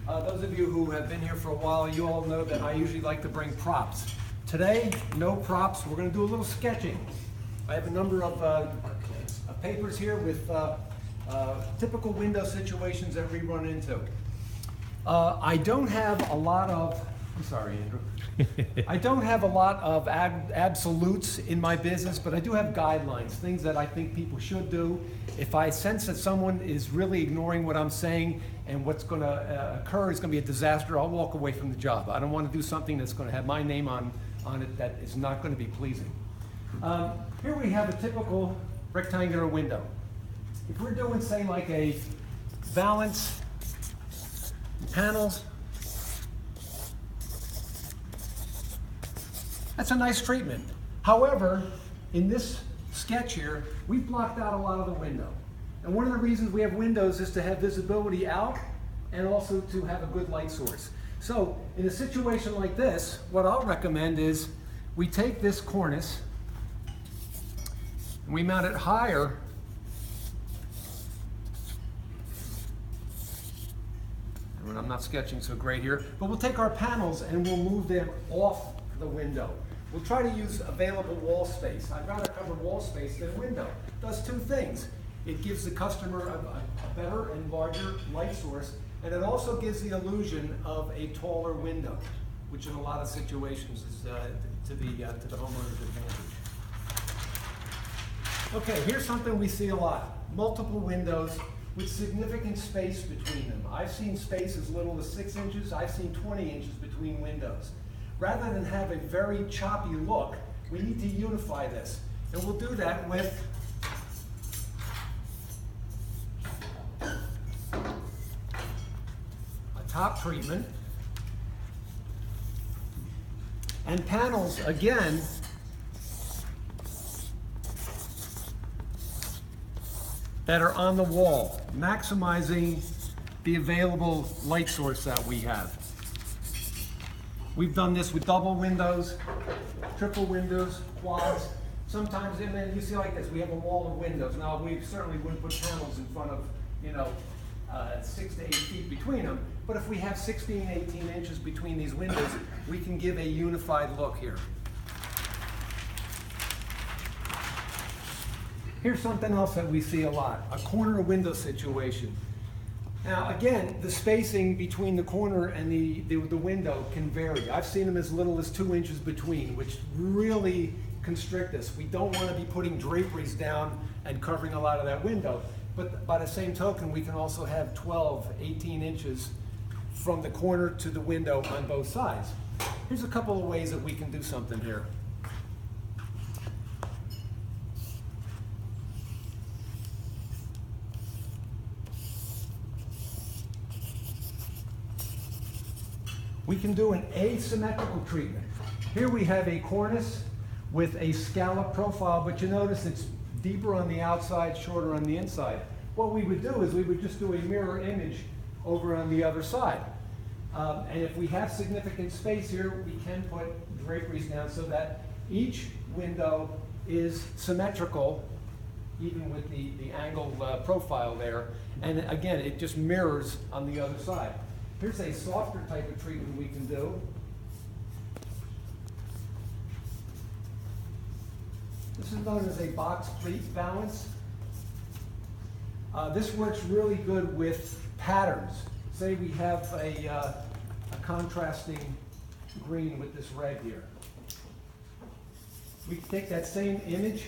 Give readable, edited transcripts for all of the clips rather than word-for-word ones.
Those of you who have been here for a while, you all know that I usually like to bring props. Today, no props. We're going to do a little sketching. I have a number of papers here with typical window situations that we run into. I don't have a lot of, I'm sorry, Andrew. I don't have a lot of absolutes in my business, but I do have guidelines, things that I think people should do. If I sense that someone is really ignoring what I'm saying and what's going to occur is going to be a disaster, I'll walk away from the job. I don't want to do something that's going to have my name on it that is not going to be pleasing. Here we have a typical rectangular window. If we're doing, say, like a valance panels, that's a nice treatment. However, in this sketch here, we've blocked out a lot of the window. And one of the reasons we have windows is to have visibility out and also to have a good light source. So in a situation like this, what I'll recommend is we take this cornice and we mount it higher and I'm not sketching so great here, but we'll take our panels and we'll move them off the window. We'll try to use available wall space. I'd rather cover wall space than window. It does two things. It gives the customer a better and larger light source, and it also gives the illusion of a taller window, which in a lot of situations is to the homeowner's advantage. Okay, here's something we see a lot. Multiple windows with significant space between them. I've seen space as little as 6 inches. I've seen 20 inches between windows. Rather than have a very choppy look, we need to unify this. And we'll do that with a top treatment and panels, again, that are on the wall, maximizing the available light source that we have. We've done this with double windows, triple windows, quads. Sometimes, and then you see like this, we have a wall of windows. Now, we certainly wouldn't put panels in front of, 6 to 8 feet between them. But if we have 16, 18 inches between these windows, we can give a unified look here. Here's something else that we see a lot, a corner window situation. Now again, the spacing between the corner and the window can vary. I've seen them as little as 2 inches between, which really constrict us. We don't want to be putting draperies down and covering a lot of that window. But by the same token, we can also have 12, 18 inches from the corner to the window on both sides. Here's a couple of ways that we can do something here. We can do an asymmetrical treatment. Here we have a cornice with a scallop profile, but you notice it's deeper on the outside, shorter on the inside. What we would do is we would just do a mirror image over on the other side. And if we have significant space here, we can put draperies down so that each window is symmetrical, even with the angled profile there. And again, it just mirrors on the other side. Here's a softer type of treatment we can do. This is known as a box pleat balance. This works really good with patterns. Say we have a contrasting green with this red here. We can take that same image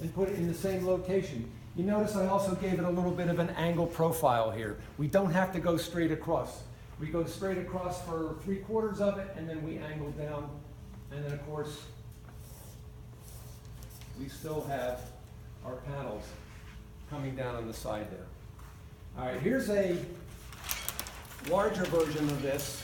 and put it in the same location. You notice I also gave it a little bit of an angle profile here. We don't have to go straight across. We go straight across for 3/4 of it, and then we angle down. And then, of course, we still have our panels coming down on the side there. All right, here's a larger version of this.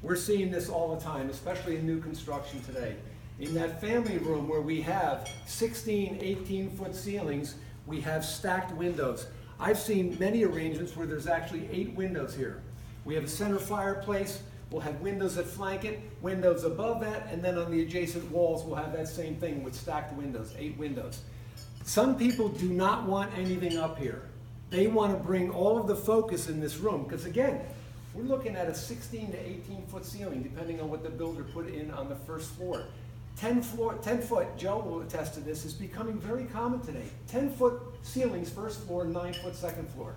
We're seeing this all the time, especially in new construction today. In that family room where we have 16, 18-foot ceilings, we have stacked windows. I've seen many arrangements where there's actually 8 windows here. We have a center fireplace, we'll have windows that flank it, windows above that, and then on the adjacent walls we'll have that same thing with stacked windows, 8 windows. Some people do not want anything up here. They want to bring all of the focus in this room, because again, we're looking at a 16 to 18 foot ceiling, depending on what the builder put in on the first floor. 10 foot, Joe will attest to this, is becoming very common today. 10 foot ceilings first floor, 9 foot second floor.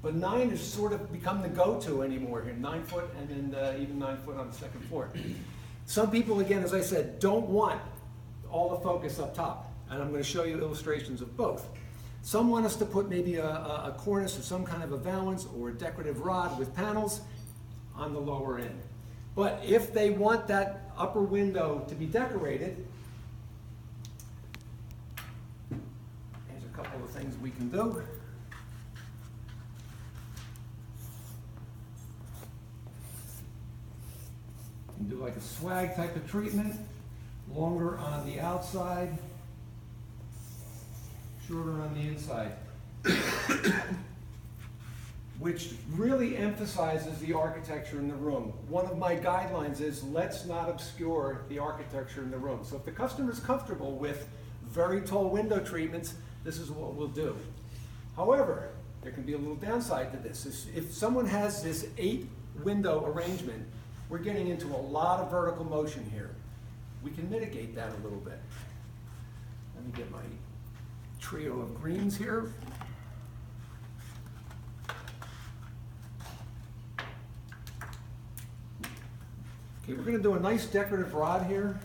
But 9 has sort of become the go-to anymore here, 9 foot and then even 9 foot on the second floor. Some people, again, as I said, don't want all the focus up top. And I'm going to show you illustrations of both. Some want us to put maybe a cornice or some kind of a valance or a decorative rod with panels on the lower end. But if they want that upper window to be decorated, here's a couple of things we can do. You can do like a swag type of treatment, longer on the outside, shorter on the inside, which really emphasizes the architecture in the room. One of my guidelines is let's not obscure the architecture in the room. So if the customer's comfortable with very tall window treatments, this is what we'll do. However, there can be a little downside to this. If someone has this 8 window arrangement, we're getting into a lot of vertical motion here. We can mitigate that a little bit. Let me get my trio of greens here. Okay, we're going to do a nice decorative rod here.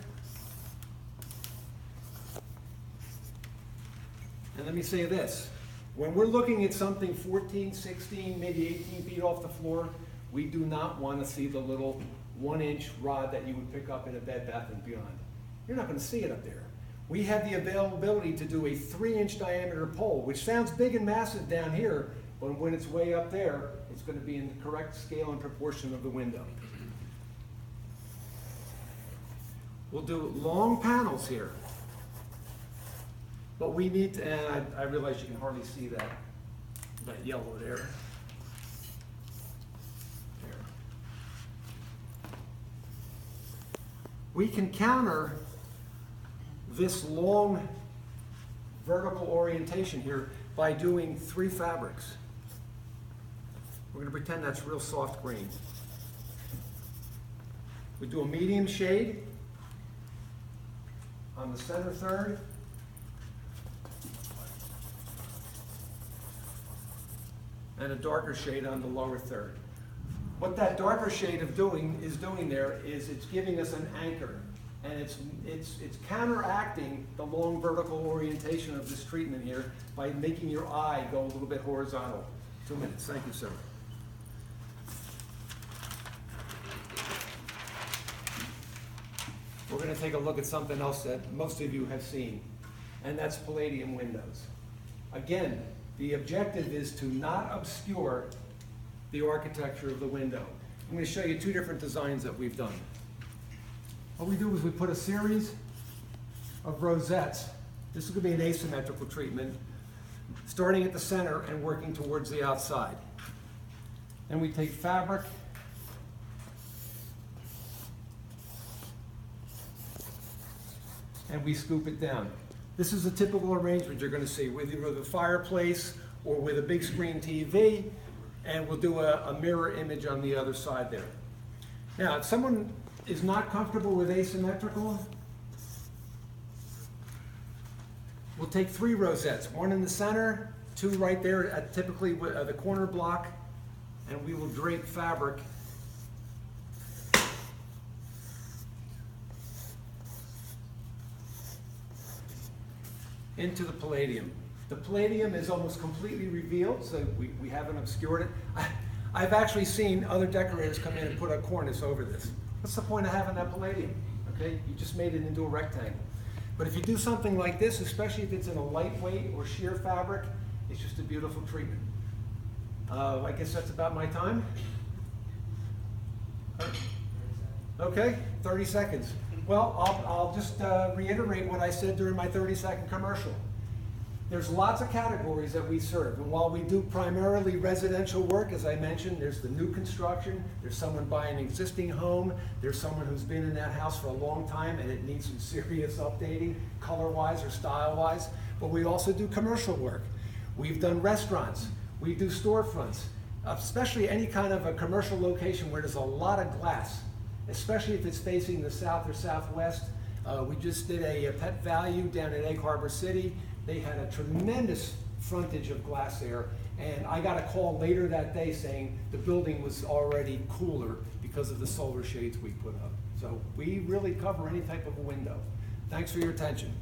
And let me say this. When we're looking at something 14, 16, maybe 18 feet off the floor, we do not want to see the little 1-inch rod that you would pick up in a Bed Bath & Beyond. You're not going to see it up there. We have the availability to do a 3-inch diameter pole, which sounds big and massive down here, but when it's way up there, it's going to be in the correct scale and proportion of the window. We'll do long panels here, but we need to, and I realize you can hardly see that yellow there. We can counter this long vertical orientation here by doing 3 fabrics. We're going to pretend that's real soft green. We do a medium shade on the center third, and a darker shade on the lower third. What that darker shade is doing there is it's giving us an anchor, and it's counteracting the long vertical orientation of this treatment here by making your eye go a little bit horizontal. 2 minutes, thank you, sir. We're going to take a look at something else that most of you have seen, and that's palladium windows. Again, the objective is to not obscure the architecture of the window. I'm going to show you 2 different designs that we've done. What we do is we put a series of rosettes. This is going to be an asymmetrical treatment, starting at the center and working towards the outside. Then we take fabric, and we scoop it down. This is a typical arrangement you're going to see with either the fireplace or with a big screen TV, and we'll do a mirror image on the other side there. Now, if someone is not comfortable with asymmetrical, we'll take 3 rosettes, 1 in the center, 2 right there at typically the corner block, and we will drape fabric into the palladium. The palladium is almost completely revealed, so we haven't obscured it. I've actually seen other decorators come in and put a cornice over this. What's the point of having that palladium? Okay, you just made it into a rectangle. But if you do something like this, especially if it's in a lightweight or sheer fabric, it's just a beautiful treatment. I guess that's about my time. Okay, 30 seconds. Well, I'll just reiterate what I said during my 30-second commercial. There's lots of categories that we serve, and while we do primarily residential work, as I mentioned, there's the new construction, there's someone buying an existing home, there's someone who's been in that house for a long time and it needs some serious updating, color-wise or style-wise, but we also do commercial work. We've done restaurants. We do storefronts, especially any kind of a commercial location where there's a lot of glass, especially if it's facing the south or southwest. We just did a Pet Value down in Egg Harbor City. They had a tremendous frontage of glass there, and I got a call later that day saying the building was already cooler because of the solar shades we put up. So we really cover any type of a window. Thanks for your attention.